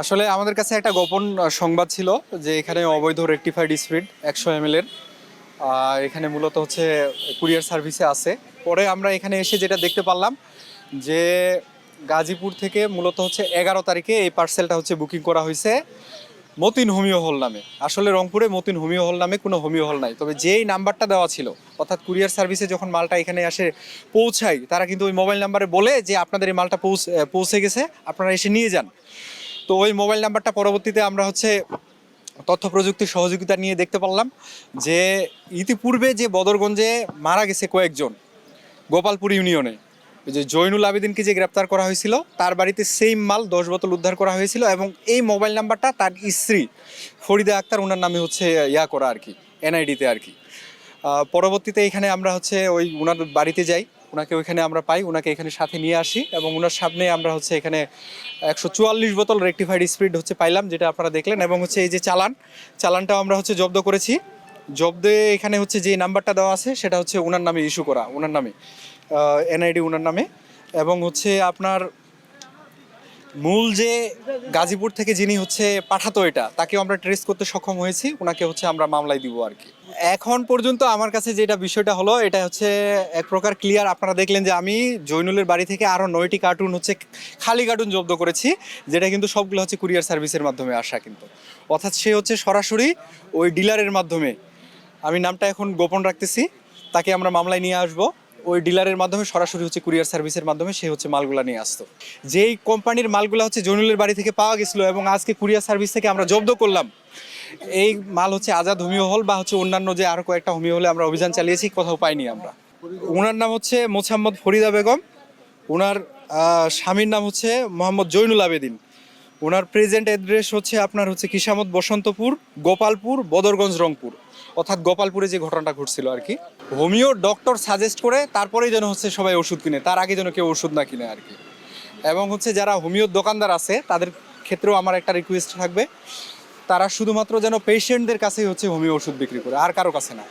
আসলে আমাদের কাছে একটা গোপন সংবাদ ছিল যে এখানে অবৈধ রেকটিফাইড স্পিরিট 100 ml এর এখানে মূলত হচ্ছে কুরিয়ার সার্ভিসে আছে। পরে আমরা এখানে এসে যেটা দেখতে পারলাম যে গাজীপুর থেকে মূলত হচ্ছে 11 তারিখে এই পার্সেলটা হচ্ছে বুকিং করা হয়েছে মতিন হোমিও হল নামে। আসলে রংপুরে মতিন হোমিও হল নামে কোনো হোমিও হল নাই, তবে যেই নাম্বারটা দেওয়া ছিল অর্থাৎ কুরিয়ার সার্ভিসে যখন মালটা এখানে আসে পৌঁছায়, তারা কিন্তু ওই মোবাইল নাম্বারে বলে যে আপনাদের এই মালটা পৌঁছে গেছে, আপনারা এসে নিয়ে যান। তো ওই মোবাইল নাম্বারটা পরবর্তীতে আমরা হচ্ছে তথ্য প্রযুক্তির সহযোগিতা নিয়ে দেখতে পারলাম যে ইতিপূর্বে যে বদরগঞ্জে মারা গেছে কয়েকজন গোপালপুর ইউনিয়নে, ওই যে জৈনুল আবেদিনকে যে গ্রেপ্তার করা হয়েছিল তার বাড়িতে সেম মাল 10 বোতল উদ্ধার করা হয়েছিল, এবং এই মোবাইল নাম্বারটা তার স্ত্রী ফরিদা আক্তার ওনার নামে হচ্ছে করা আর কি, এনআইডিতে আর কি। পরবর্তীতে এখানে আমরা হচ্ছে ওই ওনার বাড়িতে যাই, ওনাকে ওইখানে আমরা পাই, ওনাকে এখানে সাথে নিয়ে আসি এবং ওনার সামনে আমরা হচ্ছে এখানে 144 বোতল রেকটিফাইড স্পিরিট হচ্ছে পাইলাম, যেটা আপনারা দেখলেন। এবং হচ্ছে এই যে চালানটাও আমরা হচ্ছে জব্দ করেছি। জব্দে এখানে হচ্ছে যে নাম্বারটা দেওয়া আছে সেটা হচ্ছে ওনার নামে ইস্যু করা, ওনার নামে এনআইডি ওনার নামে। এবং হচ্ছে আপনার মূল যে গাজীপুর থেকে যিনি হচ্ছে পাঠাতো এটা, তাকেও আমরা ট্রেস করতে সক্ষম হয়েছি, ওনাকে হচ্ছে আমরা মামলায় দিব আর কি। এখন পর্যন্ত আমার কাছে যেটা বিষয়টা হলো এটা হচ্ছে এক প্রকার ক্লিয়ার। আপনারা দেখলেন যে আমি জৈনুলের বাড়ি থেকে আরও 9টি কার্টুন হচ্ছে খালি কার্টুন জব্দ করেছি, যেটা কিন্তু সবগুলো হচ্ছে কুরিয়ার সার্ভিসের মাধ্যমে আসা, কিন্তু অর্থাৎ সে হচ্ছে সরাসরি ওই ডিলারের মাধ্যমে, আমি নামটা এখন গোপন রাখতেছি, তাকে আমরা মামলায় নিয়ে আসবো। ওই ডিলারের মাধ্যমে সরাসরি হচ্ছে কুরিয়ার সার্ভিসের মাধ্যমে সে হচ্ছে মালগুলা নিয়ে আসতো। যেই কোম্পানির মালগুলা হচ্ছে জৈনুলের বাড়ি থেকে পাওয়া গেছিলো এবং আজকে কুরিয়ার সার্ভিস থেকে আমরা জব্দ করলাম, এই মাল হচ্ছে আজাদ হোমিও হল বা হচ্ছে অন্যান্য যে আরও কয়েকটা হোমিও হলে আমরা অভিযান চালিয়েছি, কোথাও পাইনি আমরা। ওনার নাম হচ্ছে মোছাম্মদ ফরিদা বেগম, ওনার স্বামীর নাম হচ্ছে মোহাম্মদ জৈনুল আবেদিন। ওনার প্রেজেন্ট অ্যাড্রেস হচ্ছে আপনার হচ্ছে কিসামত বসন্তপুর, গোপালপুর, বদরগঞ্জ, রংপুর, অর্থাৎ গোপালপুরে যে ঘটনাটা ঘটছিল আর কি। হোমিও ডক্টর সাজেস্ট করে তারপরেই যেন হচ্ছে সবাই ওষুধ কিনে, তার আগে যেন কেউ ওষুধ না কিনে আর কি। এবং হচ্ছে যারা হোমিওর দোকানদার আছে তাদের ক্ষেত্রেও আমার একটা রিকোয়েস্ট থাকবে, তারা শুধুমাত্র যেন পেশেন্টদের কাছেই হচ্ছে হোমিও ওষুধ বিক্রি করে, আর কারো কাছে না।